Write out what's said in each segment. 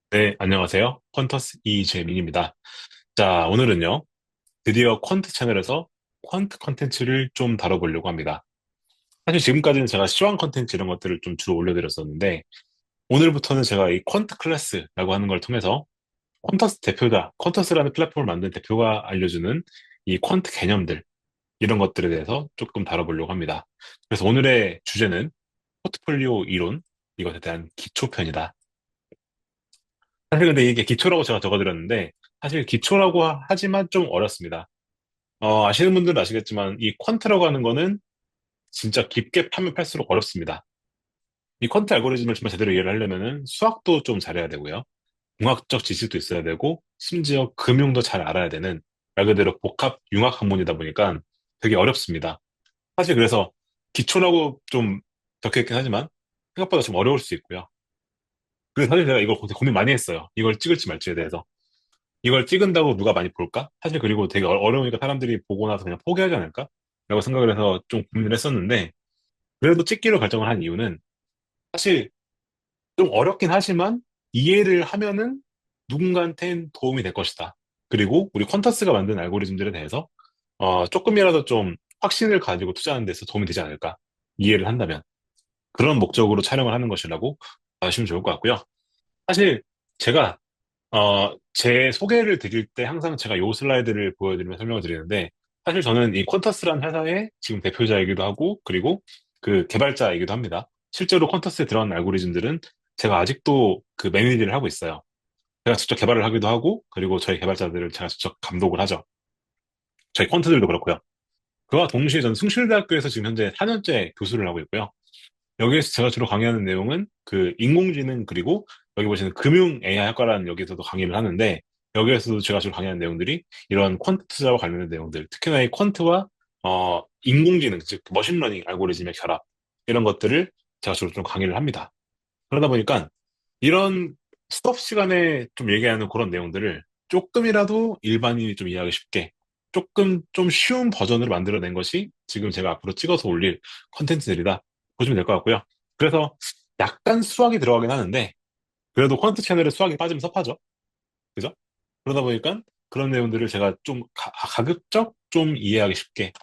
네, 안녕하세요. 퀀터스 이재민입니다. 자, 오늘은요, 드디어 퀀트 채널에서 퀀트 컨텐츠를 좀 다뤄보려고 합니다. 사실 지금까지는 제가 시황 컨텐츠 이런 것들을 좀 주로 올려드렸었는데, 오늘부터는 제가 이 퀀트 클래스라고 하는 걸 통해서 퀀터스 대표자, 퀀터스라는 플랫폼을 만든 대표가 알려주는 이 퀀트 개념들, 이런 것들에 대해서 조금 다뤄보려고 합니다. 그래서 오늘의 주제는 포트폴리오 이론, 이것에 대한 기초편이다. 사실 근데 이게 기초라고 제가 적어드렸는데, 사실 기초라고 하지만 좀 어렵습니다. 아시는 분들은 아시겠지만, 이 퀀트라고 하는 거는 진짜 깊게 파면 팔수록 어렵습니다. 이 퀀트 알고리즘을 정말 제대로 이해를 하려면은 수학도 좀 잘해야 되고요. 공학적 지식도 있어야 되고, 심지어 금융도 잘 알아야 되는, 말 그대로 복합 융합 학문이다 보니까 되게 어렵습니다. 사실 그래서 기초라고 좀 적혀 있긴 하지만, 생각보다 좀 어려울 수 있고요. 그래서 사실 제가 이걸 고민 많이 했어요. 이걸 찍을지 말지에 대해서. 이걸 찍은다고 누가 많이 볼까? 사실 그리고 되게 어려우니까 사람들이 보고 나서 그냥 포기하지 않을까? 라고 생각을 해서 좀 고민을 했었는데, 그래도 찍기로 결정을 한 이유는 사실 좀 어렵긴 하지만 이해를 하면은 누군가한텐 도움이 될 것이다. 그리고 우리 퀀터스가 만든 알고리즘들에 대해서 조금이라도 좀 확신을 가지고 투자하는 데서 도움이 되지 않을까? 이해를 한다면. 그런 목적으로 촬영을 하는 것이라고 봐주시면 좋을 것 같고요. 사실 제가 제 소개를 드릴 때 항상 제가 요 슬라이드를 보여드리며 설명을 드리는데, 사실 저는 이 퀀터스라는 회사의 지금 대표자이기도 하고, 그리고 그 개발자이기도 합니다. 실제로 퀀터스에 들어간 알고리즘들은 제가 아직도 그 매니지를 하고 있어요. 제가 직접 개발을 하기도 하고, 그리고 저희 개발자들을 제가 직접 감독을 하죠. 저희 퀀트들도 그렇고요. 그와 동시에 저는 숭실대학교에서 지금 현재 4년째 교수를 하고 있고요. 여기에서 제가 주로 강의하는 내용은 그 인공지능 그리고 여기 보시는 금융 AI 학과라는 여기서도 강의를 하는데 여기에서도 제가 주로 강의하는 내용들이 이런 퀀트 투자와 관련된 내용들, 특히나 이 퀀트와 인공지능, 즉 머신러닝 알고리즘의 결합 이런 것들을 제가 주로 좀 강의를 합니다. 그러다 보니까 이런 수업 시간에 좀 얘기하는 그런 내용들을 조금이라도 일반인이 좀 이해하기 쉽게 조금 좀 쉬운 버전으로 만들어낸 것이 지금 제가 앞으로 찍어서 올릴 컨텐츠들이다 보시면 될 것 같고요. 그래서 약간 수학이 들어가긴 하는데 그래도 퀀트 채널에 수학이 빠지면 섭하죠. 그죠? 그러다 보니까 그런 내용들을 제가 좀 가급적 좀 이해하기 쉽게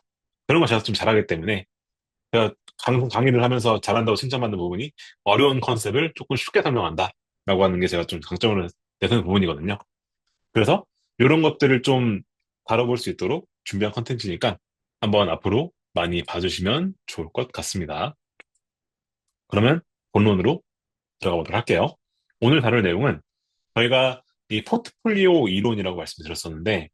그런 걸 제가 좀 잘하기 때문에 제가 강의를 하면서 잘한다고 칭찬받는 부분이 어려운 컨셉을 조금 쉽게 설명한다. 라고 하는 게 제가 좀 강점으로 내세는 부분이거든요. 그래서 이런 것들을 좀 다뤄볼 수 있도록 준비한 컨텐츠니까 한번 앞으로 많이 봐주시면 좋을 것 같습니다. 그러면 본론으로 들어가 보도록 할게요. 오늘 다룰 내용은 저희가 이 포트폴리오 이론이라고 말씀드렸었는데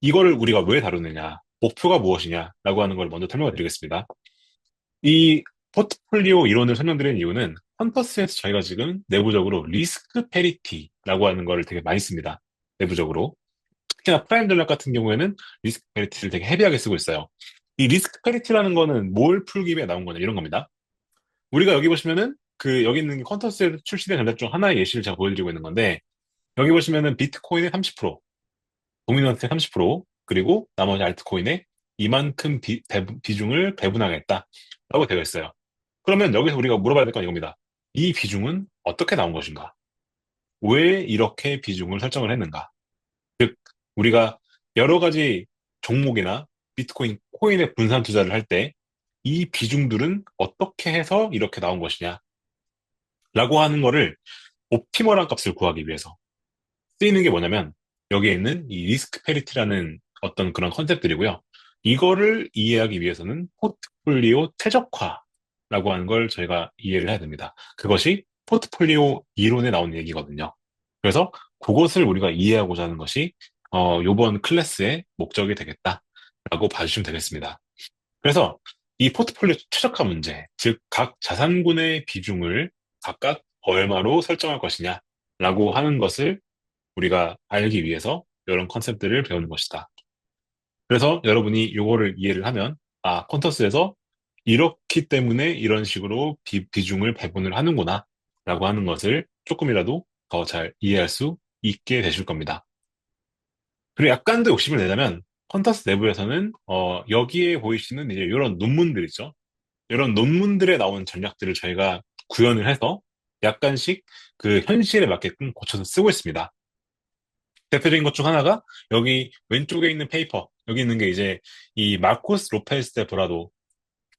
이거를 우리가 왜 다루느냐, 목표가 무엇이냐라고 하는 걸 먼저 설명을 드리겠습니다. 이 포트폴리오 이론을 설명드리는 이유는 펀터스에서 저희가 지금 내부적으로 리스크 페리티라고 하는 거를 되게 많이 씁니다. 내부적으로. 특히나 프라임 전략 같은 경우에는 리스크 페리티를 되게 헤비하게 쓰고 있어요. 이 리스크 페리티라는 거는 뭘 풀기 위해 나온 거냐 이런 겁니다. 우리가 여기 보시면은 그 여기 있는 퀀터스에서 출시된 전략 중 하나의 예시를 제가 보여드리고 있는 건데 여기 보시면은 비트코인의 30%, 도미넌트의 30%, 그리고 나머지 알트코인의 이만큼 비중을 배분하겠다라고 되어 있어요. 그러면 여기서 우리가 물어봐야 될 건 이겁니다. 이 비중은 어떻게 나온 것인가? 왜 이렇게 비중을 설정을 했는가? 우리가 여러 가지 종목이나 비트코인, 코인에 분산 투자를 할 때 이 비중들은 어떻게 해서 이렇게 나온 것이냐? 라고 하는 거를 옵티멀한 값을 구하기 위해서 쓰이는 게 뭐냐면 여기에 있는 이 리스크 페리티라는 어떤 그런 컨셉들이고요. 이거를 이해하기 위해서는 포트폴리오 최적화라고 하는 걸 저희가 이해를 해야 됩니다. 그것이 포트폴리오 이론에 나온 얘기거든요. 그래서 그것을 우리가 이해하고자 하는 것이 이번 클래스의 목적이 되겠다라고 봐주시면 되겠습니다. 그래서 이 포트폴리오 최적화 문제, 즉 각 자산군의 비중을 각각 얼마로 설정할 것이냐라고 하는 것을 우리가 알기 위해서 이런 컨셉들을 배우는 것이다. 그래서 여러분이 이거를 이해를 하면 퀀터스에서 이렇기 때문에 이런 식으로 비중을 배분을 하는구나 라고 하는 것을 조금이라도 더 잘 이해할 수 있게 되실 겁니다. 그리고 약간 더 욕심을 내자면 퀀터스 내부에서는 여기에 보이시는 이제 이런 논문들 있죠. 이런 논문들에 나온 전략들을 저희가 구현을 해서 약간씩 그 현실에 맞게끔 고쳐서 쓰고 있습니다. 대표적인 것 중 하나가 여기 왼쪽에 있는 페이퍼, 여기 있는 게 이제 이 마코스 로페스 데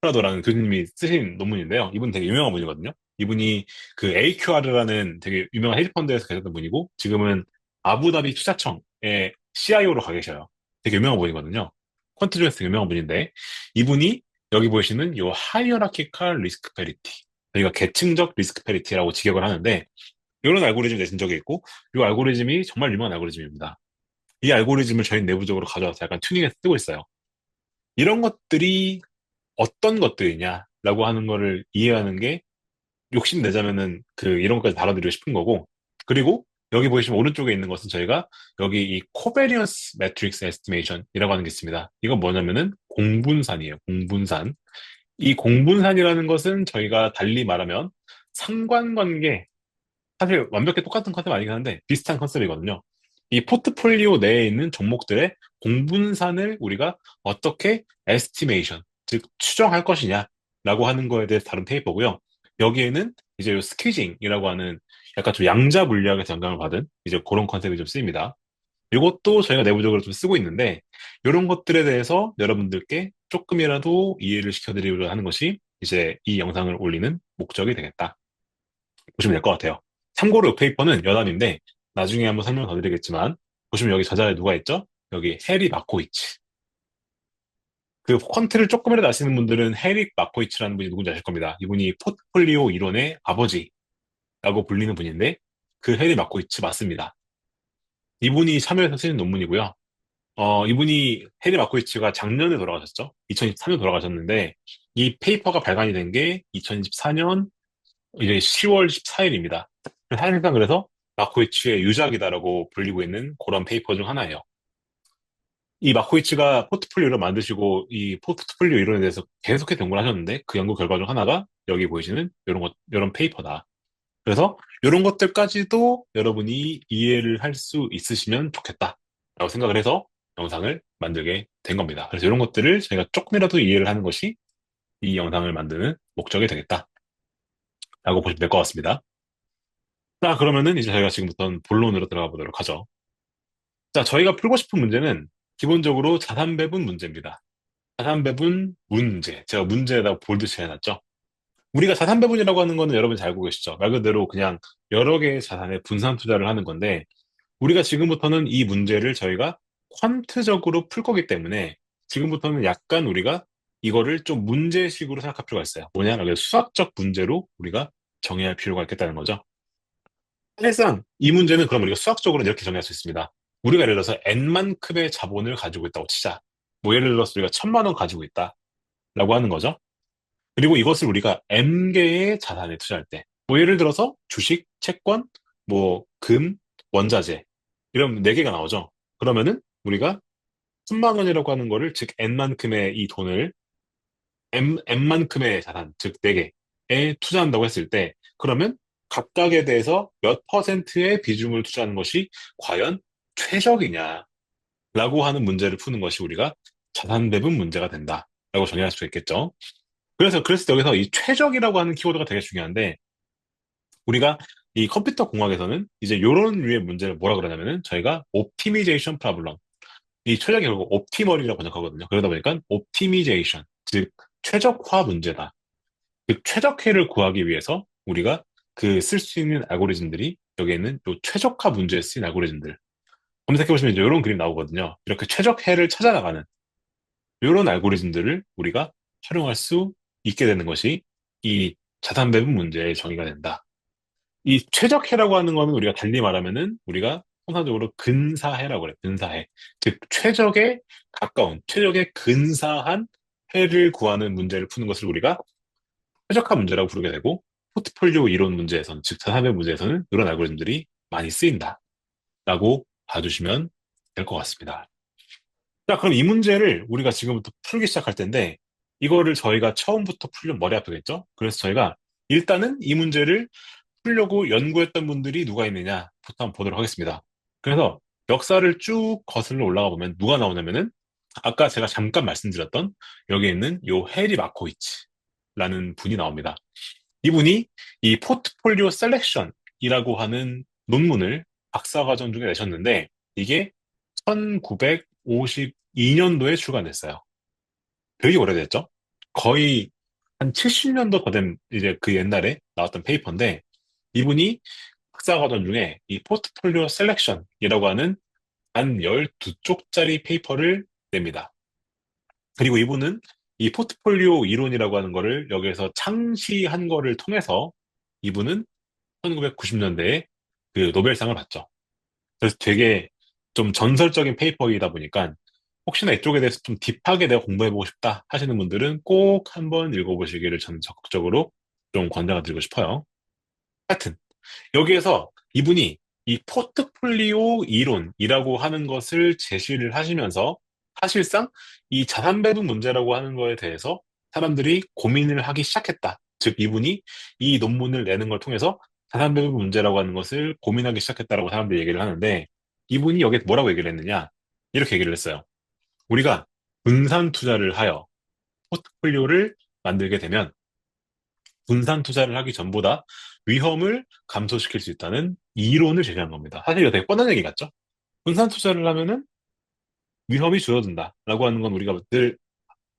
프라도라는 교수님이 쓰신 논문인데요. 이분 되게 유명한 분이거든요. 이분이 그 AQR라는 되게 유명한 헤지펀드에서 계셨던 분이고, 지금은 아부다비 투자청의 CIO로 가 계셔요. 되게 유명한 분이거든요. 퀀트 중에서 되게 유명한 분인데, 이분이 여기 보시는 요 하이어라키칼 리스크 페리티, 저희가 계층적 리스크 페리티라고 직역을 하는데, 이런 알고리즘 내신 적이 있고, 이 알고리즘이 정말 유명한 알고리즘입니다. 이 알고리즘을 저희 내부적으로 가져와서 약간 튜닝해서 쓰고 있어요. 이런 것들이 어떤 것들이냐라고 하는 거를 이해하는 게 욕심내자면은 이런 것까지 다뤄드리고 싶은 거고. 그리고 여기 보시면 오른쪽에 있는 것은 저희가 여기 이 코베리언스 매트릭스 에스티메이션이라고 하는 게 있습니다. 이건 뭐냐면은 공분산이에요. 공분산. 이 공분산이라는 것은 저희가 달리 말하면 상관관계, 사실 완벽히 똑같은 컨셉 아니긴 한데 비슷한 컨셉이거든요. 이 포트폴리오 내에 있는 종목들의 공분산을 우리가 어떻게 에스티메이션, 즉 추정할 것이냐라고 하는 거에 대해서 다룬 페이퍼고요. 여기에는 이제 요 스퀴징이라고 하는 약간 좀 양자 물리학에서 영감을 받은 이제 그런 컨셉이 좀 쓰입니다. 이것도 저희가 내부적으로 좀 쓰고 있는데, 이런 것들에 대해서 여러분들께 조금이라도 이해를 시켜드리려고 하는 것이 이제 이 영상을 올리는 목적이 되겠다 보시면 될 것 같아요. 참고로 이 페이퍼는 여담인데 나중에 한번 설명 더 드리겠지만, 보시면 여기 저자에 누가 있죠? 여기 해리 마코이츠. 그 퀀트를 조금이라도 아시는 분들은 해리 마코이츠라는 분이 누군지 아실 겁니다. 이분이 포트폴리오 이론의 아버지라고 불리는 분인데, 그 해리 마코이츠 맞습니다. 이분이 참여해서 쓰신 논문이고요. 이분이 해리 마코이츠가 작년에 돌아가셨죠? 2023년 돌아가셨는데, 이 페이퍼가 발간이 된 게 2024년 이제 10월 14일입니다. 사실상 그래서 마코이츠의 유작이다라고 불리고 있는 그런 페이퍼 중 하나예요. 이 마코이츠가 포트폴리오를 만드시고 이 포트폴리오 이론에 대해서 계속해서 연구를 하셨는데, 그 연구 결과 중 하나가 여기 보이시는 이런 페이퍼다. 그래서 이런 것들까지도 여러분이 이해를 할 수 있으시면 좋겠다라고 생각을 해서 영상을 만들게 된 겁니다. 그래서 이런 것들을 저희가 조금이라도 이해를 하는 것이 이 영상을 만드는 목적이 되겠다라고 보시면 될 것 같습니다. 자, 그러면은 이제 저희가 지금부터는 본론으로 들어가 보도록 하죠. 자, 저희가 풀고 싶은 문제는 기본적으로 자산 배분 문제입니다. 자산 배분 문제. 제가 문제에다 볼드치 해놨죠. 우리가 자산 배분이라고 하는 거는 여러분 잘 알고 계시죠? 말 그대로 그냥 여러 개의 자산에 분산 투자를 하는 건데, 우리가 지금부터는 이 문제를 저희가 퀀트적으로 풀 거기 때문에 지금부터는 약간 우리가 이거를 좀 문제식으로 생각할 필요가 있어요. 뭐냐면 수학적 문제로 우리가 정의할 필요가 있겠다는 거죠. 사실상 이 문제는 그럼 우리가 수학적으로 이렇게 정리할 수 있습니다. 우리가 예를 들어서 n만큼의 자본을 가지고 있다고 치자. 뭐 예를 들어서 우리가 1,000만 원 가지고 있다라고 하는 거죠. 그리고 이것을 우리가 n개의 자산에 투자할 때, 뭐 예를 들어서 주식, 채권, 뭐 금, 원자재 이런 네 개가 나오죠. 그러면은 우리가 1,000만 원이라고 하는 거를, 즉 n만큼의 이 돈을 n만큼의 자산, 즉 네개에 투자한다고 했을 때, 그러면 각각에 대해서 몇 퍼센트의 비중을 투자하는 것이 과연 최적이냐라고 하는 문제를 푸는 것이 우리가 자산 배분 문제가 된다라고 정의할 수 있겠죠. 그래서 여기서 이 최적이라고 하는 키워드가 되게 중요한데, 우리가 이 컴퓨터 공학에서는 이제 이런 류의 문제를 뭐라 그러냐면은 저희가 옵티미제이션 프로블럼, 이 최적이 결국 옵티멀이라고 번역하거든요. 그러다 보니까 옵티미제이션, 즉 최적화 문제다. 그 최적화를 구하기 위해서 우리가 그 쓸 수 있는 알고리즘들이, 여기에 있는 요 최적화 문제에 쓰인 알고리즘들 검색해보시면 이제 이런 그림 나오거든요. 이렇게 최적화를 찾아나가는 이런 알고리즘들을 우리가 활용할 수 있게 되는 것이 이 자산 배분 문제의 정의가 된다. 이 최적해라고 하는 거는 우리가 달리 말하면은 우리가 통상적으로 근사해라고 그래. 근사해. 즉 최적에 가까운, 최적에 근사한 해를 구하는 문제를 푸는 것을 우리가 최적화 문제라고 부르게 되고, 포트폴리오 이론 문제에서는, 즉 자산의 문제에서는 이런 알고리즘들이 많이 쓰인다라고 봐주시면 될 것 같습니다. 자, 그럼 이 문제를 우리가 지금부터 풀기 시작할 텐데, 이거를 저희가 처음부터 풀면 머리 아프겠죠? 그래서 저희가 일단은 이 문제를 풀려고 연구했던 분들이 누가 있느냐부터 한번 보도록 하겠습니다. 그래서 역사를 쭉 거슬러 올라가 보면 누가 나오냐면은, 아까 제가 잠깐 말씀드렸던 여기 있는 요 해리 마코이츠라는 분이 나옵니다. 이분이 이 포트폴리오 셀렉션, 이론이라고 하는 논문을 박사과정 중에 내셨는데 이게 1952년도에 출간됐어요. 되게 오래됐죠? 거의 한 70년도 더 된 이제 그 옛날에 나왔던 페이퍼인데 이분이 박사과정 중에 이 포트폴리오 셀렉션이라고 하는 한 12쪽짜리 페이퍼를 냅니다. 그리고 이분은 이 포트폴리오 이론이라고 하는 거를 여기에서 창시한 거를 통해서 이분은 1990년대에 그 노벨상을 받죠. 그래서 되게 좀 전설적인 페이퍼이다 보니까 혹시나 이쪽에 대해서 좀 딥하게 내가 공부해보고 싶다 하시는 분들은 꼭 한번 읽어보시기를 저는 적극적으로 좀 권장을 드리고 싶어요. 하여튼 여기에서 이분이 이 포트폴리오 이론이라고 하는 것을 제시를 하시면서 사실상 이 자산 배분 문제라고 하는 거에 대해서 사람들이 고민을 하기 시작했다. 즉, 이분이 이 논문을 내는 걸 통해서 자산 배분 문제라고 하는 것을 고민하기 시작했다라고 사람들이 얘기를 하는데 이분이 여기에 뭐라고 얘기를 했느냐? 이렇게 얘기를 했어요. 우리가 분산 투자를 하여 포트폴리오를 만들게 되면 분산 투자를 하기 전보다 위험을 감소시킬 수 있다는 이론을 제시한 겁니다. 사실 이거 되게 뻔한 얘기 같죠? 분산 투자를 하면은 위험이 줄어든다라고 하는 건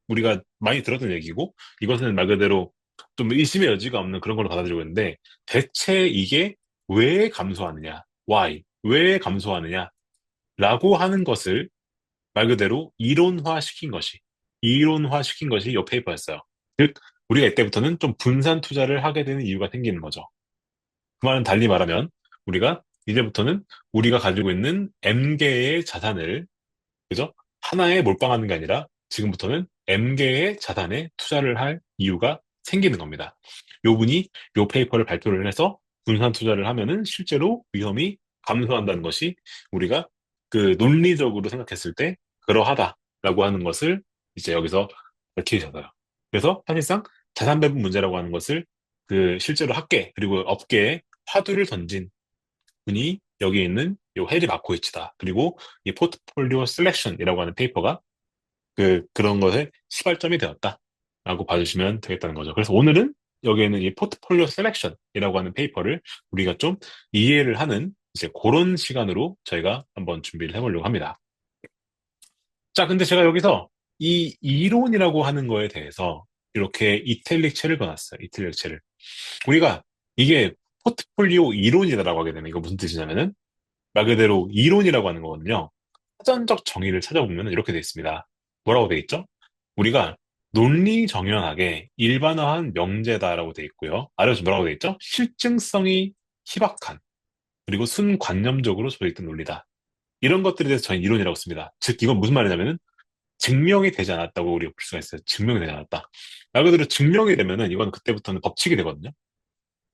우리가 많이 들었던 얘기고 이것은 말 그대로 좀 의심의 여지가 없는 그런 걸로 받아들이고 있는데 대체 이게 왜 감소하느냐? Why? 왜 감소하느냐? 라고 하는 것을 말 그대로 이론화시킨 것이 이 페이퍼였어요. 즉, 우리가 이때부터는 좀 분산 투자를 하게 되는 이유가 생기는 거죠. 그 말은 달리 말하면 우리가 이제부터는 우리가 가지고 있는 M개의 자산을 그죠? 하나에 몰빵하는 게 아니라 지금부터는 M개의 자산에 투자를 할 이유가 생기는 겁니다. 요 분이 요 페이퍼를 발표를 해서 분산 투자를 하면은 실제로 위험이 감소한다는 것이 우리가 그 논리적으로 생각했을 때 그러하다라고 하는 것을 이제 여기서 밝히셔서요. 그래서 사실상 자산 배분 문제라고 하는 것을 그 실제로 학계 그리고 업계에 화두를 던진 분이 여기 있는 요 해리 마코이치다. 그리고 이 포트폴리오 셀렉션이라고 하는 페이퍼가 그런 것의 시발점이 되었다. 라고 봐주시면 되겠다는 거죠. 그래서 오늘은 여기에는 이 포트폴리오 셀렉션이라고 하는 페이퍼를 우리가 좀 이해를 하는 이제 그런 시간으로 저희가 한번 준비를 해보려고 합니다. 자, 근데 제가 여기서 이 이론이라고 하는 거에 대해서 이렇게 이탈릭체를 그어놨어요. 이탈릭체를. 우리가 이게 포트폴리오 이론이다라고 하게 되면 이거 무슨 뜻이냐면은 말 그대로 이론이라고 하는 거거든요. 사전적 정의를 찾아보면 이렇게 되어 있습니다. 뭐라고 되어 있죠? 우리가 논리정연하게 일반화한 명제다라고 되어 있고요. 아래서 뭐라고 되어 있죠? 실증성이 희박한 그리고 순관념적으로 조직된 논리다. 이런 것들에 대해서 저는 이론이라고 씁니다. 즉 이건 무슨 말이냐면은 증명이 되지 않았다고 우리가 볼 수가 있어요. 증명이 되지 않았다. 말 그대로 증명이 되면은 이건 그때부터는 법칙이 되거든요.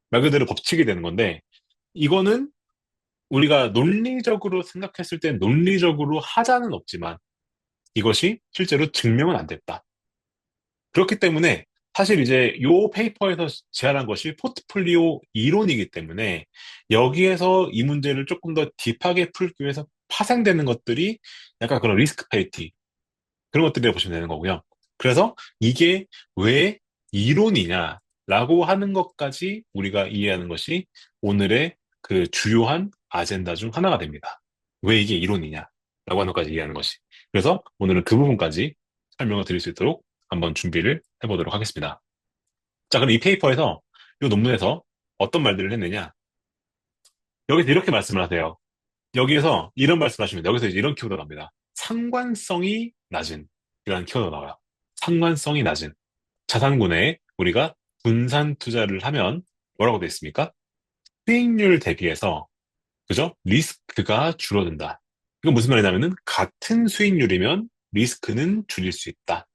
말 그대로 법칙이 되는 건데 이거는 우리가 논리적으로 생각했을 땐 논리적으로 하자는 없지만 이것이 실제로 증명은 안 됐다. 그렇기 때문에 사실 이제 요 페이퍼에서 제안한 것이 포트폴리오 이론이기 때문에 여기에서 이 문제를 조금 더 딥하게 풀기 위해서 파생되는 것들이 약간 그런 리스크 페이티 그런 것들이라고 보시면 되는 거고요. 그래서 이게 왜 이론이냐라고 하는 것까지 우리가 이해하는 것이 오늘의 그 주요한 아젠다 중 하나가 됩니다. 왜 이게 이론이냐라고 하는 것까지 이해하는 것이. 그래서 오늘은 그 부분까지 설명을 드릴 수 있도록 한번 준비를 해보도록 하겠습니다. 자, 그럼 이 페이퍼에서, 이 논문에서 어떤 말들을 했느냐? 여기서 이렇게 말씀을 하세요. 여기에서 이런 말씀을 하시면 여기서 이제 이런 키워드가 나옵니다. 상관성이 낮은 이라는 키워드가 나와요. 상관성이 낮은 자산군에 우리가 분산 투자를 하면 뭐라고 되어 있습니까? 수익률 대비해서 그죠? 리스크가 줄어든다. 이건 무슨 말이냐면은 같은 수익률이면 리스크는 줄일 수 있다.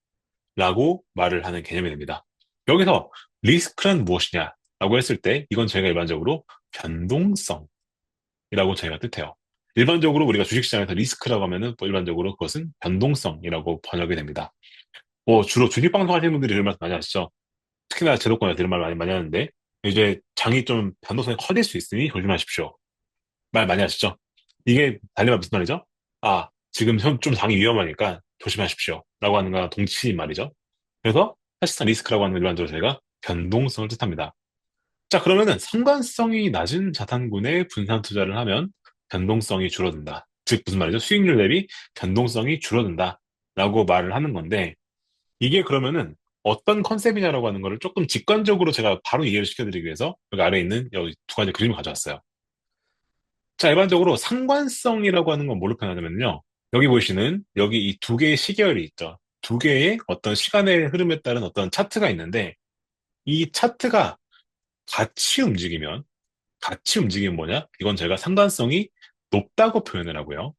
라고 말을 하는 개념이 됩니다. 여기서 리스크란 무엇이냐라고 했을 때 이건 저희가 일반적으로 변동성이라고 저희가 뜻해요. 일반적으로 우리가 주식시장에서 리스크라고 하면은 뭐 일반적으로 그것은 변동성이라고 번역이 됩니다. 뭐 주로 주식 방송 하시는 분들이 이런 말씀 많이 하시죠. 특히나 제도권에서 이런 말 많이 하는데 이제 장이 좀 변동성이 커질 수 있으니 조심하십시오. 말 많이 하시죠. 이게 달리 말 무슨 말이죠? 아, 지금 좀 장이 위험하니까 조심하십시오. 라고 하는 거랑 동치인 말이죠. 그래서 사실상 리스크라고 하는 건 일반적으로 저희가 변동성을 뜻합니다. 자, 그러면은 상관성이 낮은 자산군에 분산 투자를 하면 변동성이 줄어든다. 즉, 무슨 말이죠? 수익률 대비 변동성이 줄어든다. 라고 말을 하는 건데, 이게 그러면은 어떤 컨셉이냐라고 하는 거를 조금 직관적으로 제가 바로 이해를 시켜드리기 위해서 여기 아래에 있는 여기 두 가지 그림을 가져왔어요. 자, 일반적으로 상관성이라고 하는 건 뭘로 표현하냐면요. 여기 보시는 여기 이 두 개의 시계열이 있죠. 두 개의 어떤 시간의 흐름에 따른 어떤 차트가 있는데 이 차트가 같이 움직이면 같이 움직이면 뭐냐? 이건 제가 상관성이 높다고 표현을 하고요.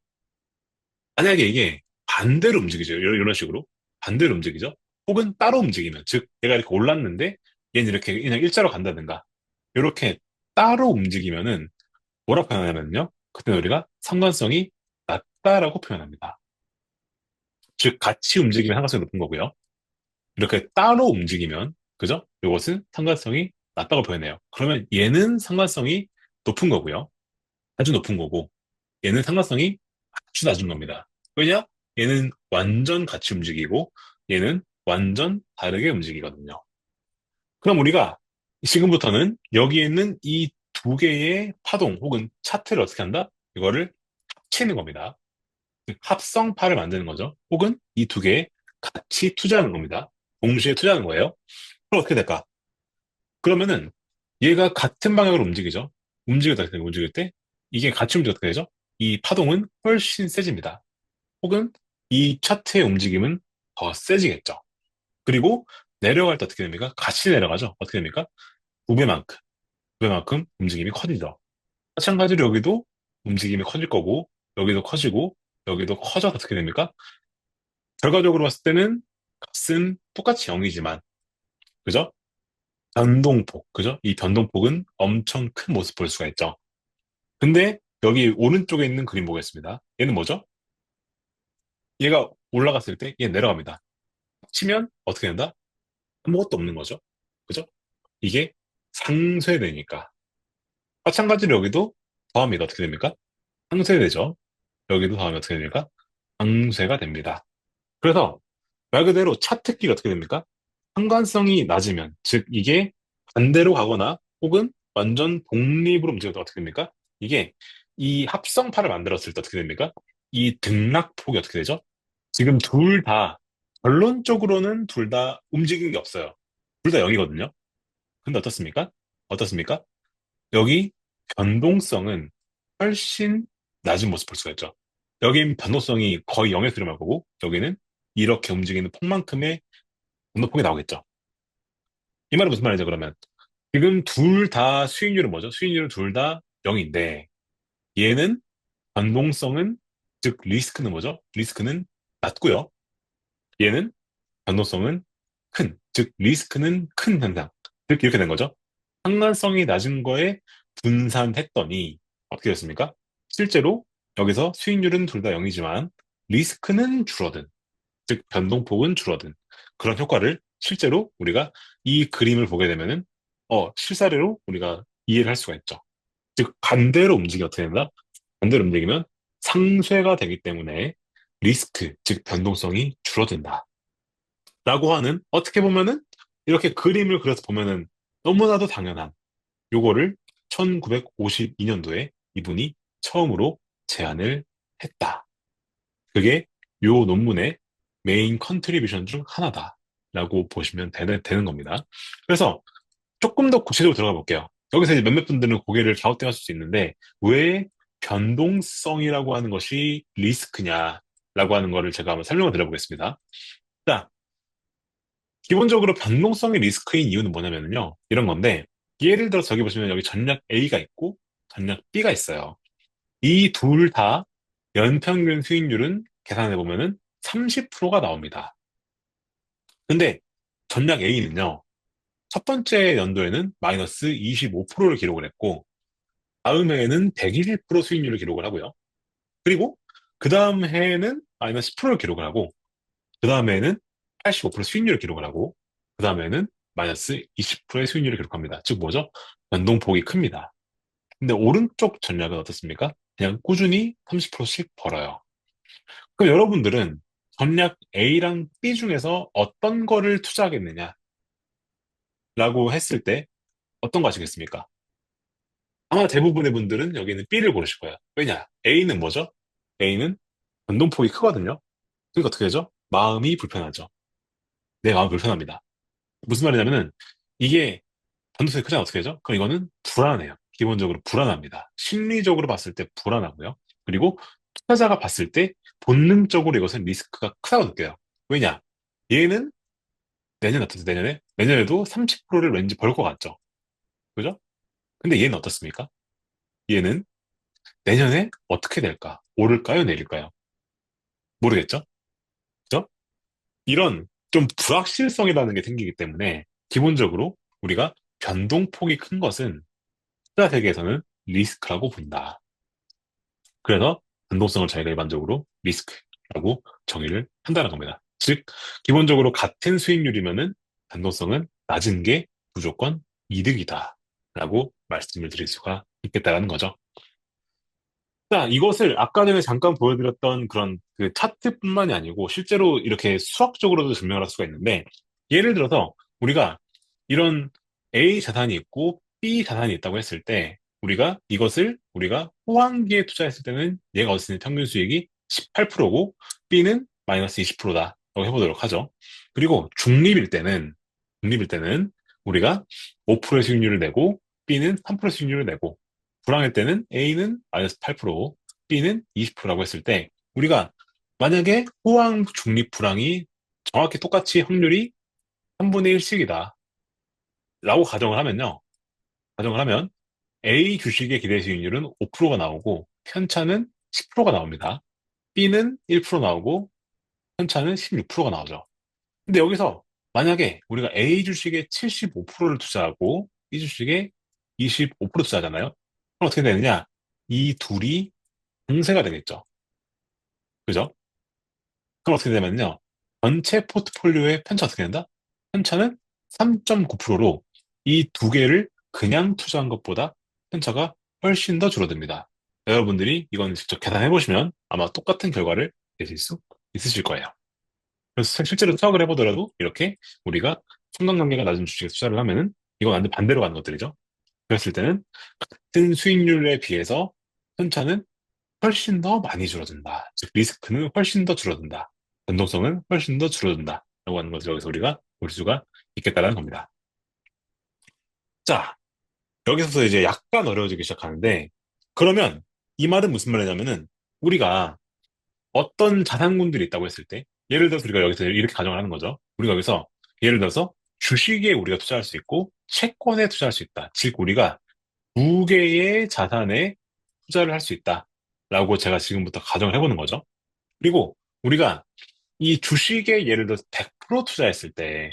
만약에 이게 반대로 움직이죠. 이런 식으로 반대로 움직이죠. 혹은 따로 움직이면 즉 얘가 이렇게 올랐는데 얘는 이렇게 그냥 일자로 간다든가 이렇게 따로 움직이면은 뭐라 표현하냐면요. 그때 우리가 상관성이 낮다라고 표현합니다. 즉 같이 움직이면 상관성이 높은 거고요. 이렇게 따로 움직이면 그죠? 이것은 상관성이 낮다고 표현해요. 그러면 얘는 상관성이 높은 거고요. 아주 높은 거고 얘는 상관성이 아주 낮은 겁니다. 왜냐? 얘는 완전 같이 움직이고 얘는 완전 다르게 움직이거든요. 그럼 우리가 지금부터는 여기에 있는 이 두 개의 파동 혹은 차트를 어떻게 한다? 이거를 합치는 겁니다. 즉, 합성파를 만드는 거죠. 혹은 이 두 개에 같이 투자하는 겁니다. 동시에 투자하는 거예요. 그럼 어떻게 될까? 그러면은 얘가 같은 방향으로 움직이죠. 움직일 때 이게 같이 움직여 어떻게 되죠? 이 파동은 훨씬 세집니다. 혹은 이 차트의 움직임은 더 세지겠죠. 그리고 내려갈 때 어떻게 됩니까? 같이 내려가죠. 어떻게 됩니까? 두 배만큼, 두 배만큼 움직임이 커지죠. 마찬가지로 여기도 움직임이 커질 거고, 여기도 커지고, 여기도 커져서 어떻게 됩니까? 결과적으로 봤을 때는 값은 똑같이 0이지만, 그죠? 변동폭, 그죠? 이 변동폭은 엄청 큰 모습 볼 수가 있죠. 근데 여기 오른쪽에 있는 그림 보겠습니다. 얘는 뭐죠? 얘가 올라갔을 때 얘 내려갑니다. 치면 어떻게 된다? 아무것도 없는 거죠. 그죠? 이게 상쇄되니까. 마찬가지로 여기도 더하면 어떻게 됩니까? 상쇄되죠. 여기도 더하면 어떻게 됩니까? 상쇄가 됩니다. 그래서 말 그대로 차트끼리 어떻게 됩니까? 상관성이 낮으면, 즉 이게 반대로 가거나 혹은 완전 독립으로 움직여도 어떻게 됩니까? 이게 이 합성파를 만들었을 때 어떻게 됩니까? 이 등락폭이 어떻게 되죠? 지금 둘 다, 결론적으로는 둘 다 움직인 게 없어요. 둘 다 0이거든요. 근데 어떻습니까? 어떻습니까? 여기 변동성은 훨씬 낮은 모습 볼 수가 있죠. 여긴 변동성이 거의 0에서 일어날 거고, 여기는 이렇게 움직이는 폭만큼의 변동폭이 나오겠죠. 이 말은 무슨 말이죠, 그러면? 지금 둘 다 수익률은 뭐죠? 수익률은 둘 다 0인데, 얘는 변동성은, 즉, 리스크는 뭐죠? 리스크는 낮고요. 얘는 변동성은 큰, 즉, 리스크는 큰 현상. 즉, 이렇게 된 거죠. 상관성이 낮은 거에 분산했더니, 어떻게 됐습니까? 실제로 여기서 수익률은 둘 다 0이지만, 리스크는 줄어든, 즉, 변동폭은 줄어든 그런 효과를 실제로 우리가 이 그림을 보게 되면은, 실사례로 우리가 이해를 할 수가 있죠. 즉, 반대로 움직이 어떻게 된다? 반대로 움직이면 상쇄가 되기 때문에 리스크, 즉, 변동성이 줄어든다. 라고 하는, 어떻게 보면은, 이렇게 그림을 그려서 보면은 너무나도 당연한 요거를 1952년도에 이분이 처음으로 제안을 했다. 그게 요 논문의 메인 컨트리뷰션 중 하나다라고 보시면 되는 겁니다. 그래서 조금 더 구체적으로 들어가 볼게요. 여기서 이제 몇몇 분들은 고개를 갸우뚱하실 수 있는데 왜 변동성이라고 하는 것이 리스크냐라고 하는 거를 제가 한번 설명을 드려보겠습니다. 자, 기본적으로 변동성이 리스크인 이유는 뭐냐면요. 이런 건데 예를 들어서 저기 보시면 여기 전략 A가 있고 전략 B가 있어요. 이 둘 다 연평균 수익률은 계산해 보면은 30%가 나옵니다. 근데 전략 A는요, 첫 번째 연도에는 마이너스 25%를 기록을 했고, 다음 해에는 120% 수익률을 기록을 하고요. 그리고 그 다음 해에는 마이너스 10%를 기록을 하고, 그 다음 해에는 85% 수익률을 기록을 하고, 그 다음 해에는 마이너스 20%의 수익률을 기록합니다. 즉 뭐죠? 변동폭이 큽니다. 근데 오른쪽 전략은 어떻습니까? 그냥 꾸준히 30%씩 벌어요. 그럼 여러분들은 전략 A랑 B 중에서 어떤 거를 투자하겠느냐라고 했을 때 어떤 거 아시겠습니까? 아마 대부분의 분들은 여기는 B를 고르실 거예요. 왜냐? A는 뭐죠? A는 변동폭이 크거든요. 그러니까 어떻게 되죠? 마음이 불편하죠. 내 마음이 불편합니다. 무슨 말이냐면은 이게 변동성이 크잖아. 어떻게 되죠? 그럼 이거는 불안해요. 기본적으로 불안합니다. 심리적으로 봤을 때 불안하고요. 그리고 투자자가 봤을 때 본능적으로 이것은 리스크가 크다고 느껴요. 왜냐? 얘는 내년 어떠세요? 내년에? 내년에도 30%를 왠지 벌 것 같죠? 그죠? 근데 얘는 어떻습니까? 얘는 내년에 어떻게 될까? 오를까요? 내릴까요? 모르겠죠? 그죠? 이런 좀 불확실성이라는 게 생기기 때문에 기본적으로 우리가 변동폭이 큰 것은 투자 세계에서는 리스크라고 본다. 그래서 변동성을 저희가 일반적으로 리스크라고 정의를 한다는 겁니다. 즉, 기본적으로 같은 수익률이면은 변동성은 낮은 게 무조건 이득이다. 라고 말씀을 드릴 수가 있겠다라는 거죠. 자, 이것을 아까 전에 잠깐 보여드렸던 그런 그 차트뿐만이 아니고 실제로 이렇게 수학적으로도 증명을 할 수가 있는데 예를 들어서 우리가 이런 A 자산이 있고 B 자산이 있다고 했을 때 우리가 호황기에 투자했을 때는 얘가 얻을 수 있는 평균 수익이 18%고 B는 마이너스 20%다. 라고 해보도록 하죠. 그리고 중립일 때는 우리가 5%의 수익률을 내고 B는 3%의 수익률을 내고 불황일 때는 A는 마이너스 8%, B는 20%라고 했을 때 우리가 만약에 호황, 중립, 불황이 정확히 똑같이 확률이 3분의 1씩이다 라고 가정을 하면 A 주식의 기대 수익률은 5%가 나오고 편차는 10%가 나옵니다. B는 1% 나오고 편차는 16%가 나오죠. 근데 여기서 만약에 우리가 A 주식에 75%를 투자하고 B 주식에 25% 투자하잖아요. 그럼 어떻게 되느냐? 이 둘이 공세가 되겠죠. 그죠? 그럼 어떻게 되냐면요. 전체 포트폴리오의 편차 어떻게 된다? 편차는 3.9%로 이 두 개를 그냥 투자한 것보다 편차가 훨씬 더 줄어듭니다. 여러분들이 이건 직접 계산해 보시면 아마 똑같은 결과를 내실 수 있으실 거예요. 그래서 실제로 수학을 해보더라도 이렇게 우리가 상관관계가 낮은 주식에 투자를 하면은 이건 완전 반대로 가는 것들이죠. 그랬을 때는 같은 수익률에 비해서 편차는 훨씬 더 많이 줄어든다. 즉, 리스크는 훨씬 더 줄어든다. 변동성은 훨씬 더 줄어든다. 라고 하는 것을 여기서 우리가 볼 수가 있겠다는 겁니다. 자, 여기서 이제 약간 어려워지기 시작하는데, 그러면 이 말은 무슨 말이냐면은, 우리가 어떤 자산군들이 있다고 했을 때, 예를 들어서 우리가 여기서 이렇게 가정을 하는 거죠. 우리가 여기서, 예를 들어서 주식에 우리가 투자할 수 있고, 채권에 투자할 수 있다. 즉, 우리가 두 개의 자산에 투자를 할 수 있다. 라고 제가 지금부터 가정을 해보는 거죠. 그리고 우리가 이 주식에 예를 들어서 100% 투자했을 때,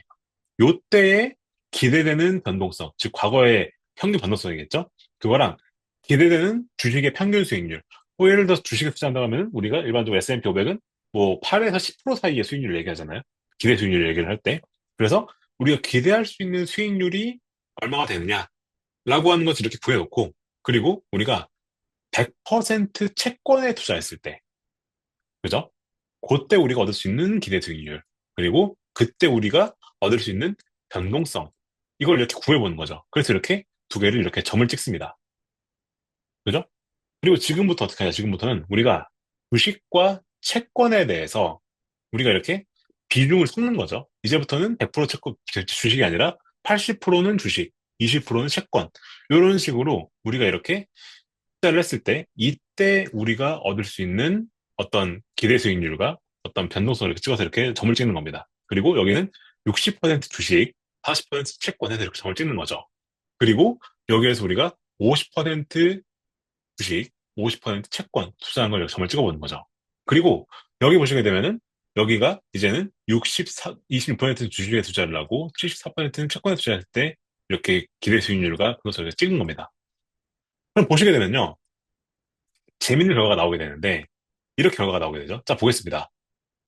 요때에 기대되는 변동성, 즉 과거의 평균 변동성이겠죠? 그거랑 기대되는 주식의 평균 수익률. 뭐 예를 들어서 주식에 투자한다고 하면 우리가 일반적으로 S&P 500은 뭐 8에서 10% 사이의 수익률을 얘기하잖아요. 기대 수익률을 얘기를 할 때. 그래서 우리가 기대할 수 있는 수익률이 얼마가 되느냐라고 하는 것을 이렇게 구해놓고 그리고 우리가 100% 채권에 투자했을 때, 그죠? 그때 우리가 얻을 수 있는 기대 수익률, 그리고 그때 우리가 얻을 수 있는 변동성, 이걸 이렇게 구해보는 거죠. 그래서 이렇게 두 개를 이렇게 점을 찍습니다. 그죠? 그리고 지금부터 어떻게 하냐? 지금부터는 우리가 주식과 채권에 대해서 우리가 이렇게 비중을 섞는 거죠. 이제부터는 100% 채권, 주식이 아니라 80%는 주식, 20%는 채권. 이런 식으로 우리가 이렇게 투자를 했을 때 이때 우리가 얻을 수 있는 어떤 기대 수익률과 어떤 변동성을 이렇게 찍어서 이렇게 점을 찍는 겁니다. 그리고 여기는 60% 주식, 40% 채권에서 이렇게 점을 찍는 거죠. 그리고 여기에서 우리가 50% 주식, 50% 채권 투자한 걸 이렇게 점을 찍어보는 거죠. 그리고 여기 보시게 되면은 여기가 이제는 26% 주식에 투자를 하고 74%는 채권에 투자할 때 이렇게 기대 수익률과 그것을 찍은 겁니다. 그럼 보시게 되면요. 재밌는 결과가 나오게 되는데, 이렇게 결과가 나오게 되죠. 자, 보겠습니다.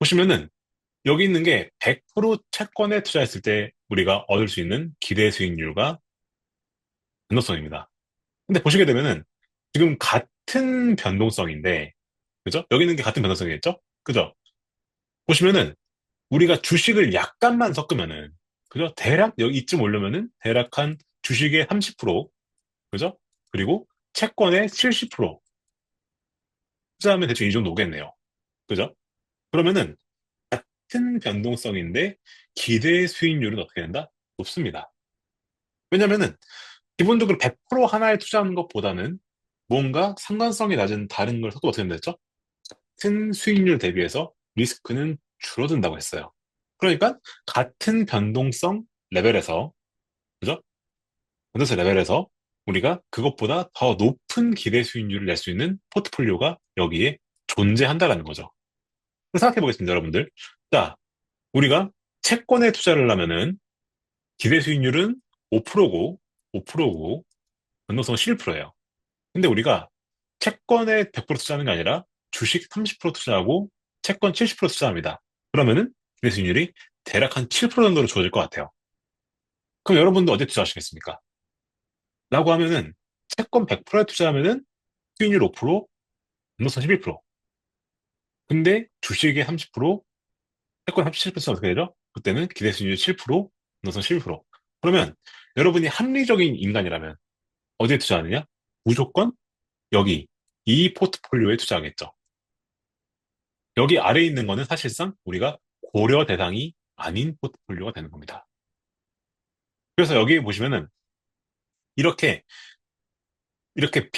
보시면은, 여기 있는 게 100% 채권에 투자했을 때 우리가 얻을 수 있는 기대 수익률과 변동성입니다. 근데 보시게 되면은, 지금 같은 변동성인데, 그죠? 여기 있는 게 같은 변동성이겠죠? 그죠? 보시면은, 우리가 주식을 약간만 섞으면은, 그죠? 대략 여기 이쯤 오려면은, 대략 한 주식의 30%, 그죠? 그리고 채권의 70% 투자하면 대충 이 정도 오겠네요. 그죠? 그러면은 같은 변동성인데 기대 수익률은 어떻게 된다? 높습니다. 왜냐면은 기본적으로 100% 하나에 투자하는 것보다는 뭔가 상관성이 낮은 다른 걸 섞어 어떻게 된다죠? 같은 수익률 대비해서 리스크는 줄어든다고 했어요. 그러니까 같은 변동성 레벨에서, 그죠? 변동성 레벨에서 우리가 그것보다 더 높은 기대 수익률을 낼 수 있는 포트폴리오가 여기에 존재한다라는 거죠. 생각해 보겠습니다, 여러분들. 자, 우리가 채권에 투자를 하면은 기대 수익률은 5%고, 5%고, 변동성은 11%예요. 근데 우리가 채권에 100% 투자하는 게 아니라 주식 30% 투자하고 채권 70% 투자합니다. 그러면은 기대 수익률이 대략 한 7% 정도로 좋아질 것 같아요. 그럼 여러분도 어디 투자하시겠습니까? 라고 하면은 채권 100%에 투자하면은 수익률 5%, 변동성 11%. 근데 주식의 30%, 채권 37% 어떻게 되죠? 그때는 기대 수익률 7%, 변동성 11%. 그러면 여러분이 합리적인 인간이라면 어디에 투자하느냐? 무조건 여기 이 포트폴리오에 투자하겠죠. 여기 아래에 있는 거는 사실상 우리가 고려 대상이 아닌 포트폴리오가 되는 겁니다. 그래서 여기 보시면은 이렇게 이렇게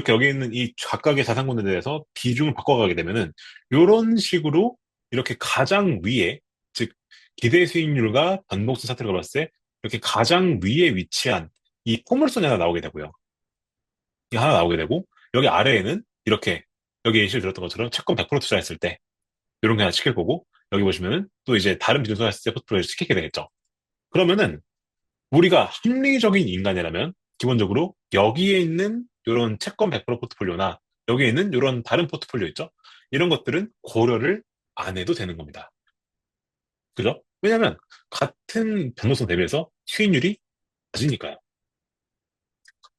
여기 있는 이 각각의 자산군에 대해서 비중을 바꿔가게 되면은 이런 식으로 이렇게 가장 위에, 즉 기대 수익률과 변동성 차트를 봤을 때 이렇게 가장 위에 위치한 이 포물선이 하나 나오게 되고요. 이 하나 나오게 되고 여기 아래에는 이렇게 여기 예시를 들었던 것처럼 채권 100% 투자했을 때 이런 게 하나 찍힐 거고 여기 보시면은 또 이제 다른 비중 투자했을 때 포트폴리오를 찍히게 되겠죠. 그러면은 우리가 합리적인 인간이라면 기본적으로 여기에 있는 이런 채권 100% 포트폴리오나 여기에 있는 이런 다른 포트폴리오 있죠? 이런 것들은 고려를 안 해도 되는 겁니다. 그죠? 왜냐면 같은 변동성 대비해서 수익률이 낮으니까요.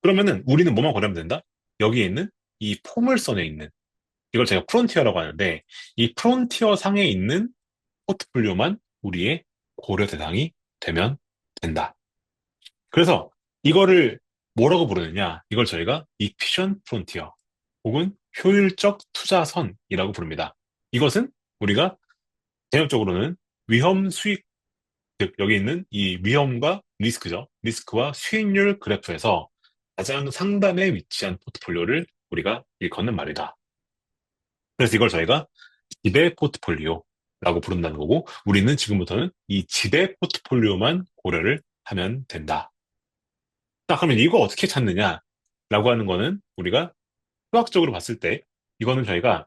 그러면은 우리는 뭐만 고려하면 된다? 여기에 있는 이 포물선에 있는 이걸 제가 프론티어라고 하는데 이 프론티어 상에 있는 포트폴리오만 우리의 고려 대상이 되면 된다. 그래서 이거를 뭐라고 부르느냐? 이걸 저희가 이피션 프론티어 혹은 효율적 투자선이라고 부릅니다. 이것은 우리가 개념적으로는 위험 수익, 즉 여기 있는 이 위험과 리스크죠. 리스크와 수익률 그래프에서 가장 상단에 위치한 포트폴리오를 우리가 일컫는 말이다. 그래서 이걸 저희가 지대 포트폴리오라고 부른다는 거고, 우리는 지금부터는 이 지대 포트폴리오만 고려를 하면 된다. 자, 그러면 이거 어떻게 찾느냐라고 하는 거는 우리가 수학적으로 봤을 때 이거는 저희가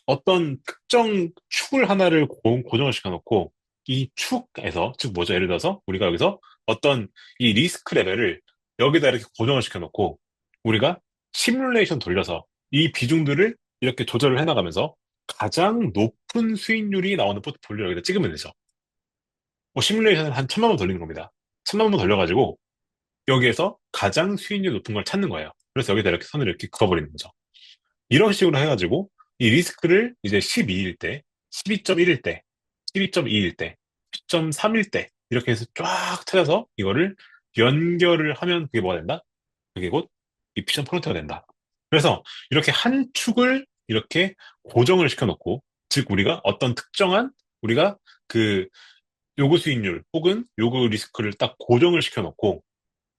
어떤 특정 축을 하나를 고정을 시켜놓고 이 축에서, 즉 뭐죠? 예를 들어서 우리가 여기서 어떤 이 리스크 레벨을 여기다 이렇게 고정을 시켜놓고 우리가 시뮬레이션 돌려서 이 비중들을 이렇게 조절을 해나가면서 가장 높은 수익률이 나오는 포트폴리오 여기다 찍으면 되죠. 뭐 시뮬레이션을 한 1,000만 번 돌리는 겁니다. 1,000만 번 돌려가지고 여기에서 가장 수익률 높은 걸 찾는 거예요. 그래서 여기다 이렇게 선을 이렇게 그어버리는 거죠. 이런 식으로 해가지고 이 리스크를 이제 12일 때, 12.1일 때, 12.2일 때, 10.3일 때 이렇게 해서 쫙 찾아서 이거를 연결을 하면 그게 뭐가 된다? 그게 곧 이피션 프론트가 된다. 그래서 이렇게 한 축을 이렇게 고정을 시켜놓고 즉 우리가 어떤 특정한 우리가 그 요구 수익률 혹은 요구 리스크를 딱 고정을 시켜놓고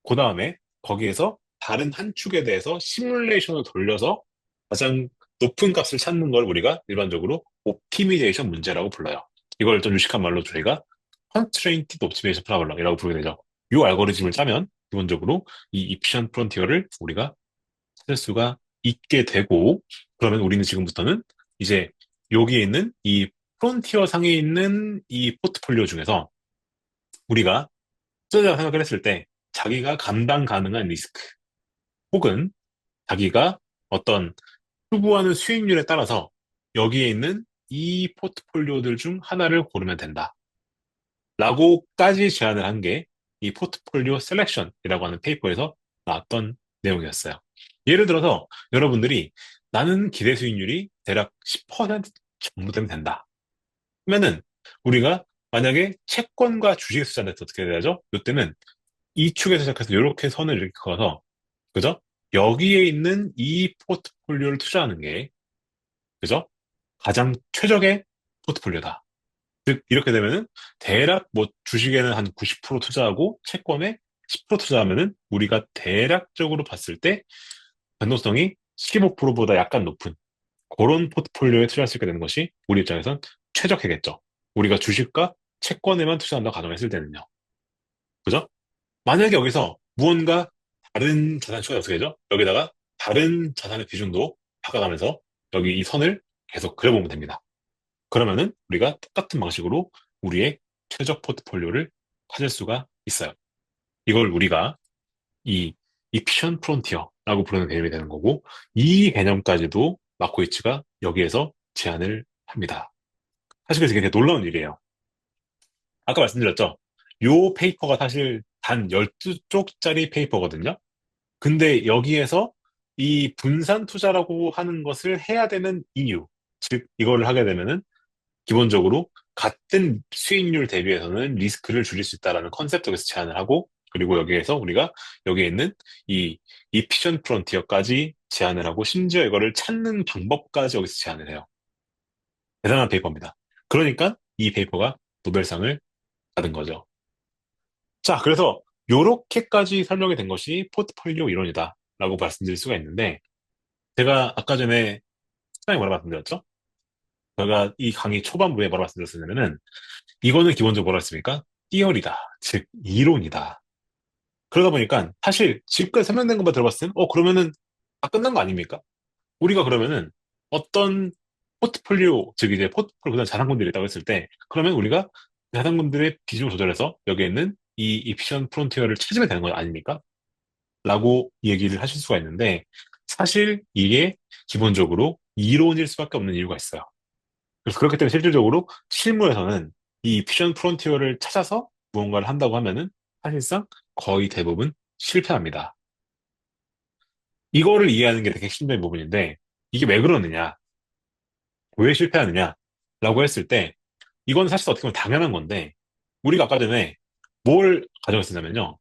그 다음에 거기에서 다른 한 축에 대해서 시뮬레이션을 돌려서 가장 높은 값을 찾는 걸 우리가 일반적으로 옵티미제이션 문제라고 불러요. 이걸 좀 유식한 말로 저희가 컨스트레인티드 옵티미제이션 프로블럼이라고 부르게 되죠. 이 알고리즘을 짜면 기본적으로 이 이피션 프론티어를 우리가 찾을 수가 있게 되고 그러면 우리는 지금부터는 이제 여기에 있는 이 프론티어 상에 있는 이 포트폴리오 중에서 우리가 투자자가 생각을 했을 때 자기가 감당 가능한 리스크 혹은 자기가 어떤 추구하는 수익률에 따라서 여기에 있는 이 포트폴리오들 중 하나를 고르면 된다. 라고까지 제안을 한 게 이 포트폴리오 셀렉션이라고 하는 페이퍼에서 나왔던 내용이었어요. 예를 들어서 여러분들이 나는 기대 수익률이 대략 10% 정도 되면 된다. 그러면은 우리가 만약에 채권과 주식에 투자했을 때 어떻게 돼야죠? 이때는 이 축에서 시작해서 이렇게 선을 이렇게 그어서, 그죠? 여기에 있는 이 포트폴리오를 투자하는 게, 그죠? 가장 최적의 포트폴리오다. 즉, 이렇게 되면은 대략 뭐 주식에는 한 90% 투자하고 채권에 10% 투자하면은 우리가 대략적으로 봤을 때 변동성이 15%보다 약간 높은 그런 포트폴리오에 투자할 수 있게 되는 것이 우리 입장에선 최적이겠죠. 우리가 주식과 채권에만 투자한다고 가정했을 때는요. 그죠? 만약에 여기서 무언가 다른 자산 추가가 어떻게 되죠? 여기다가 다른 자산의 비중도 바꿔가면서 여기 이 선을 계속 그려보면 됩니다. 그러면은 우리가 똑같은 방식으로 우리의 최적 포트폴리오를 찾을 수가 있어요. 이걸 우리가 이 이피션 프론티어라고 부르는 개념이 되는 거고, 이 개념까지도 마코이츠가 여기에서 제안을 합니다. 사실 그래서 되게 놀라운 일이에요. 아까 말씀드렸죠? 요 페이퍼가 사실 단 12쪽짜리 페이퍼거든요. 근데 여기에서 이 분산 투자라고 하는 것을 해야 되는 이유, 즉 이거를 하게 되면은 기본적으로 같은 수익률 대비해서는 리스크를 줄일 수 있다라는 컨셉 속에서 제안을 하고, 그리고 여기에서 우리가 여기에 있는 이 이피션 프론티어까지 제안을 하고, 심지어 이거를 찾는 방법까지 여기서 제안을 해요. 대단한 페이퍼입니다. 그러니까 이 페이퍼가 노벨상을 받은 거죠. 자, 그래서 요렇게까지 설명이 된 것이 포트폴리오 이론이다 라고 말씀드릴 수가 있는데, 제가 아까 전에 처음에 뭐라 말씀드렸죠? 제가 이 강의 초반부에 뭐라 말씀드렸냐면은 이거는 기본적으로 뭐라 했습니까? 띠어리다. 즉, 이론이다. 그러다 보니까 사실 지금까지 설명된 것만 들어봤을 땐, 그러면은 다 끝난 거 아닙니까? 우리가 그러면은 어떤 포트폴리오, 즉 이제 포트폴리오 그다음 자산군들이 있다고 했을 때, 그러면 우리가 자산군들의 비중을 조절해서 여기에 있는 이 이피션 프론티어를 찾으면 되는 거 아닙니까? 라고 얘기를 하실 수가 있는데, 사실 이게 기본적으로 이론일 수밖에 없는 이유가 있어요. 그래서 그렇기 때문에 실질적으로 실무에서는 이 피션 프론티어를 찾아서 무언가를 한다고 하면은 사실상 거의 대부분 실패합니다. 이거를 이해하는 게 되게 핵심적인 부분인데, 이게 왜 그러느냐, 왜 실패하느냐라고 했을 때, 이건 사실 어떻게 보면 당연한 건데, 우리가 아까 전에 뭘 가져갔었냐면요.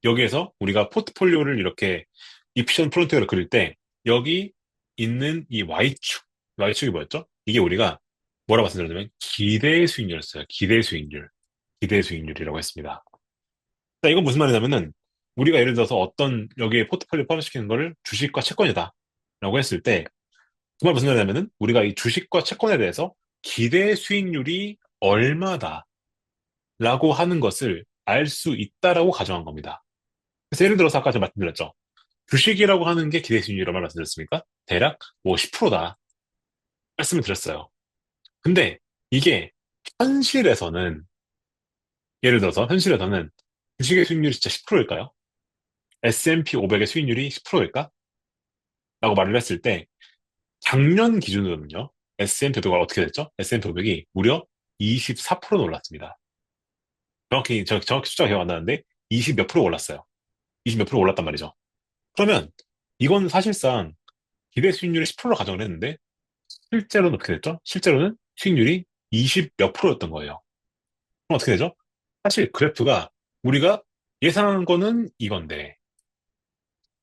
여기에서 우리가 포트폴리오를 이렇게 이 피션 프론티어를 그릴 때, 여기 있는 이 Y축이 뭐였죠? 이게 우리가 뭐라고 말씀드렸냐면, 기대 수익률이었어요. 기대 수익률이라고 했습니다. 자, 이건 무슨 말이냐면은, 우리가 예를 들어서 어떤 여기에 포트폴리오 포함시키는 거를 주식과 채권이다 라고 했을 때, 정말 무슨 말이냐면은, 우리가 이 주식과 채권에 대해서 기대 수익률이 얼마다 라고 하는 것을 알 수 있다라고 가정한 겁니다. 그래서 예를 들어서 아까 제가 말씀드렸죠. 주식이라고 하는 게 기대 수익률이 얼마나 말씀드렸습니까? 대략 뭐 10%다 말씀을 드렸어요. 근데 이게 현실에서는, 예를 들어서 현실에서는 주식의 수익률이 진짜 10%일까요? S&P 500의 수익률이 10%일까? 라고 말을 했을 때, 작년 기준으로는요, S&P 500가 어떻게 됐죠? S&P 500이 무려 24% 올랐습니다. 정확히 숫자가 기억 안 나는데, 20 몇 프로 올랐어요. 20 몇 프로 올랐단 말이죠. 그러면, 이건 사실상 기대 수익률이 10%로 가정을 했는데, 실제로는 어떻게 됐죠? 실제로는 수익률이 20 몇 프로였던 거예요. 그럼 어떻게 되죠? 사실 그래프가 우리가 예상한 거는 이건데,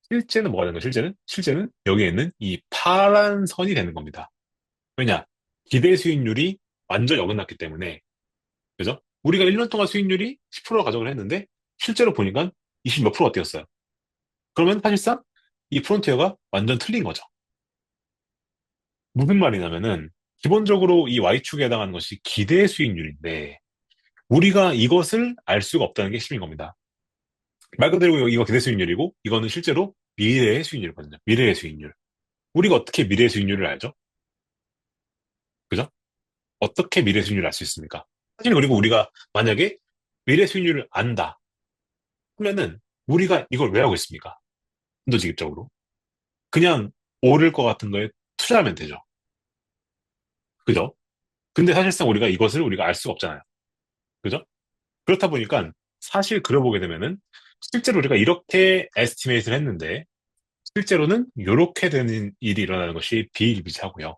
실제는 뭐가 되는 거예요? 실제는 여기에 있는 이 파란 선이 되는 겁니다. 왜냐? 기대 수익률이 완전히 어긋났기 때문에, 그죠? 우리가 1년 동안 수익률이 10% 가정을 했는데, 실제로 보니까 20 몇 프로가 뛰었어요. 그러면 사실상 이 프론티어가 완전 틀린 거죠. 무슨 말이냐면은, 기본적으로 이 Y축에 해당하는 것이 기대 수익률인데, 우리가 이것을 알 수가 없다는 게 핵심인 겁니다. 말 그대로 이거 기대 수익률이고, 이거는 실제로 미래의 수익률이거든요. 미래의 수익률. 우리가 어떻게 미래의 수익률을 알죠? 그죠? 어떻게 미래 수익률을 알 수 있습니까? 사실 그리고 우리가 만약에 미래 수익률을 안다 하면은 우리가 이걸 왜 하고 있습니까? 인도직입적으로. 그냥 오를 것 같은 거에 투자하면 되죠. 그죠? 근데 사실상 우리가 이것을 알 수가 없잖아요. 그죠? 그렇다 보니까 사실 그려보게 되면은 실제로 우리가 이렇게 에스티메이트를 했는데 실제로는 이렇게 되는 일이 일어나는 것이 비일비재하고요.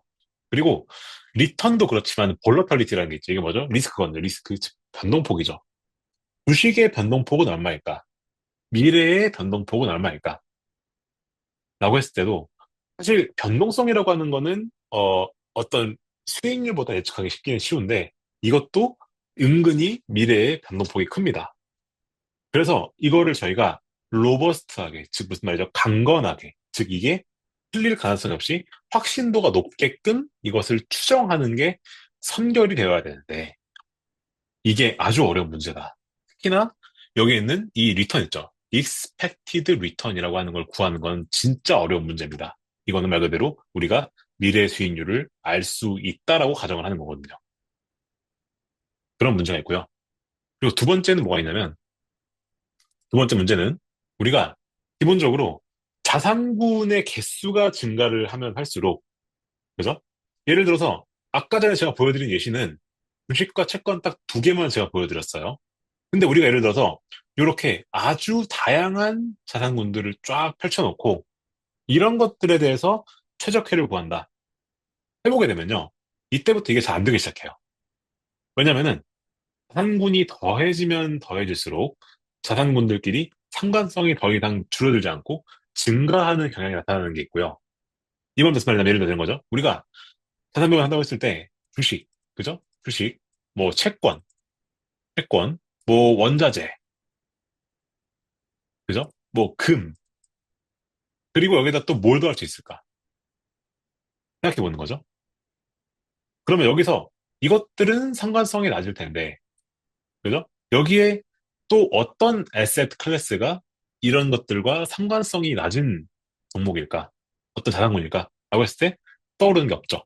그리고 리턴도 그렇지만 볼러털리티라는 게 있죠. 이게 뭐죠? 리스크거든요. 리스크, 즉 변동폭이죠. 주식의 변동폭은 얼마일까? 미래의 변동폭은 얼마일까? 라고 했을 때도 사실 변동성이라고 하는 거는 어떤 수익률보다 예측하기 쉽기는 쉬운데 이것도 은근히 미래의 변동폭이 큽니다. 그래서 이거를 저희가 로버스트하게, 즉 무슨 말이죠? 강건하게, 즉 이게 틀릴 가능성이 없이 확신도가 높게끔 이것을 추정하는 게 선결이 되어야 되는데 이게 아주 어려운 문제다. 특히나 여기 있는 이 리턴 있죠. expected return이라고 하는 걸 구하는 건 진짜 어려운 문제입니다. 이거는 말 그대로 우리가 미래 수익률을 알 수 있다라고 가정을 하는 거거든요. 그런 문제가 있고요. 그리고 두 번째는 뭐가 있냐면 두 번째 문제는 우리가 기본적으로 자산군의 개수가 증가를 하면 할수록 그죠? 예를 들어서 아까 전에 제가 보여드린 예시는 주식과 채권 딱 두 개만 제가 보여드렸어요. 근데 우리가 예를 들어서 이렇게 아주 다양한 자산군들을 쫙 펼쳐놓고 이런 것들에 대해서 최적회를 구한다. 해보게 되면요. 이때부터 이게 잘 안 되기 시작해요. 왜냐면은 자산군이 더해지면 더해질수록 자산군들끼리 상관성이 더 이상 줄어들지 않고 증가하는 경향이 나타나는 게 있고요. 이건 무슨 말이냐면 예를 들어 거죠. 우리가 자산배분 한다고 했을 때 주식, 그죠? 주식, 뭐 채권, 뭐 원자재, 그죠? 뭐 금, 그리고 여기다 또 뭘 더할 수 있을까? 생각해 보는 거죠. 그러면 여기서 이것들은 상관성이 낮을 텐데, 그죠? 여기에 또 어떤 에셋 클래스가 이런 것들과 상관성이 낮은 종목일까? 어떤 자산군일까? 라고 했을 때 떠오르는 게 없죠.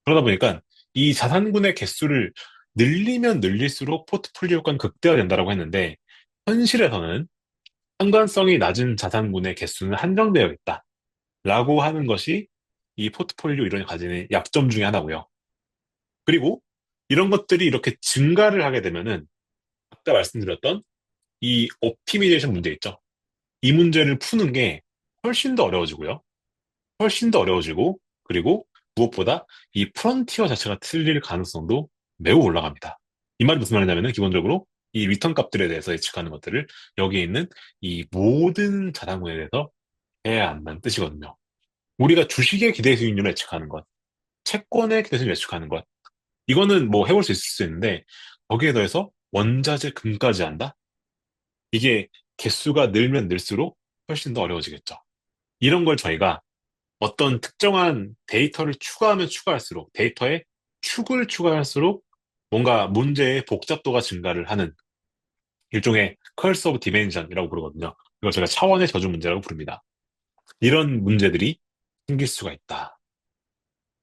그러다 보니까 이 자산군의 개수를 늘리면 늘릴수록 포트폴리오 효과는 극대화된다라고 했는데, 현실에서는 상관성이 낮은 자산군의 개수는 한정되어 있다. 라고 하는 것이 이 포트폴리오 이론이 가지는 약점 중에 하나고요. 그리고 이런 것들이 이렇게 증가를 하게 되면은 아까 말씀드렸던 이 옵티미제이션 문제 있죠. 이 문제를 푸는 게 훨씬 더 어려워지고요. 훨씬 더 어려워지고 그리고 무엇보다 이 프론티어 자체가 틀릴 가능성도 매우 올라갑니다. 이 말이 무슨 말이냐면은 기본적으로 이 리턴 값들에 대해서 예측하는 것들을 여기에 있는 이 모든 자산군에 대해서 해야 한다는 뜻이거든요. 우리가 주식의 기대 수익률을 예측하는 것, 채권의 기대 수익률을 예측하는 것, 이거는 뭐 해볼 수 있을 수 있는데 거기에 더해서 원자재 금까지 한다? 이게 개수가 늘면 늘수록 훨씬 더 어려워지겠죠. 이런 걸 저희가 어떤 특정한 데이터를 추가하면 추가할수록 데이터에 축을 추가할수록 뭔가 문제의 복잡도가 증가를 하는 일종의 curse of dimension이라고 부르거든요. 이걸 제가 차원의 저주 문제라고 부릅니다. 이런 문제들이 생길 수가 있다.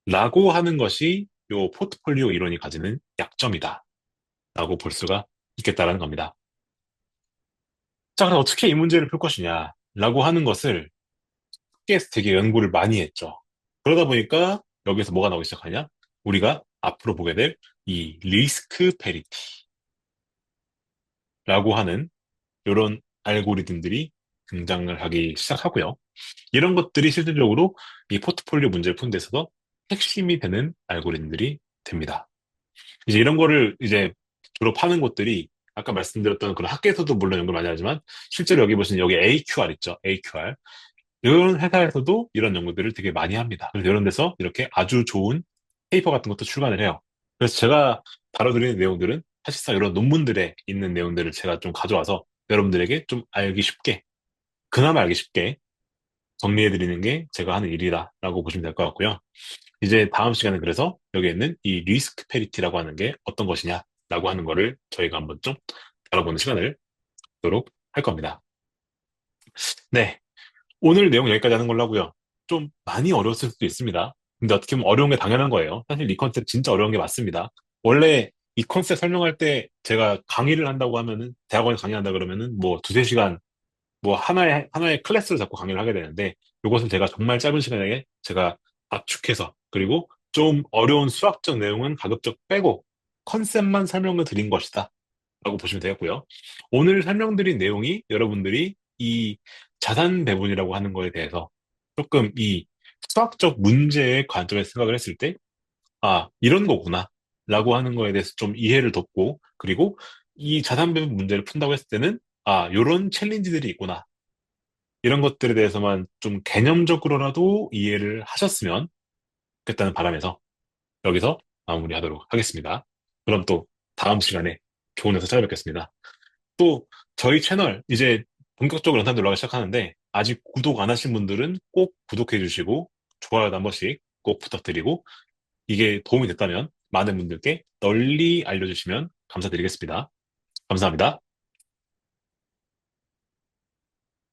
라고 하는 것이 요 포트폴리오 이론이 가지는 약점이다. 라고 볼 수가 있겠다라는 겁니다. 자, 그럼 어떻게 이 문제를 풀 것이냐? 라고 하는 것을 학계에서 되게 연구를 많이 했죠. 그러다 보니까 여기서 뭐가 나오기 시작하냐? 우리가 앞으로 보게 될 이 리스크 페리티라고 하는 이런 알고리즘들이 등장을 하기 시작하고요. 이런 것들이 실질적으로 이 포트폴리오 문제를 푸는 데서도 핵심이 되는 알고리즘들이 됩니다. 이제 이런 거를 이제 주로 파는 곳들이 아까 말씀드렸던 그런 학계에서도 물론 연구를 많이 하지만 실제로 여기 보시면 여기 AQR 있죠. AQR. 이런 회사에서도 이런 연구들을 되게 많이 합니다. 그래서 이런 데서 이렇게 아주 좋은 페이퍼 같은 것도 출간을 해요. 그래서 제가 다뤄드리는 내용들은 사실상 이런 논문들에 있는 내용들을 제가 좀 가져와서 여러분들에게 좀 알기 쉽게, 그나마 알기 쉽게 정리해드리는 게 제가 하는 일이다라고 보시면 될 것 같고요. 이제 다음 시간에 그래서 여기 있는 이 리스크 페리티라고 하는 게 어떤 것이냐라고 하는 거를 저희가 한번 좀 다뤄보는 시간을 갖도록 할 겁니다. 네. 오늘 내용 여기까지 하는 걸로 하고요. 좀 많이 어려웠을 수도 있습니다. 근데 어떻게 보면 어려운 게 당연한 거예요. 사실 이 컨셉 진짜 어려운 게 맞습니다. 원래 이 컨셉 설명할 때 제가 강의를 한다고 하면은, 대학원에서 강의한다 그러면은 뭐 두세 시간, 뭐 하나의 클래스를 잡고 강의를 하게 되는데, 이것을 제가 정말 짧은 시간에 제가 압축해서, 그리고 좀 어려운 수학적 내용은 가급적 빼고 컨셉만 설명을 드린 것이다. 라고 보시면 되겠고요. 오늘 설명드린 내용이 여러분들이 이 자산 배분이라고 하는 거에 대해서 조금 이 수학적 문제의 관점에서 생각을 했을 때, 아, 이런 거구나. 라고 하는 거에 대해서 좀 이해를 돕고, 그리고 이 자산 배분 문제를 푼다고 했을 때는, 아, 요런 챌린지들이 있구나. 이런 것들에 대해서만 좀 개념적으로라도 이해를 하셨으면 좋겠다는 바람에서 여기서 마무리하도록 하겠습니다. 그럼 또 다음 시간에 좋은 데서 찾아뵙겠습니다. 또 저희 채널 이제 본격적으로 영상 올라가기 시작하는데 아직 구독 안 하신 분들은 꼭 구독해 주시고 좋아요도 한 번씩 꼭 부탁드리고 이게 도움이 됐다면 많은 분들께 널리 알려주시면 감사드리겠습니다. 감사합니다.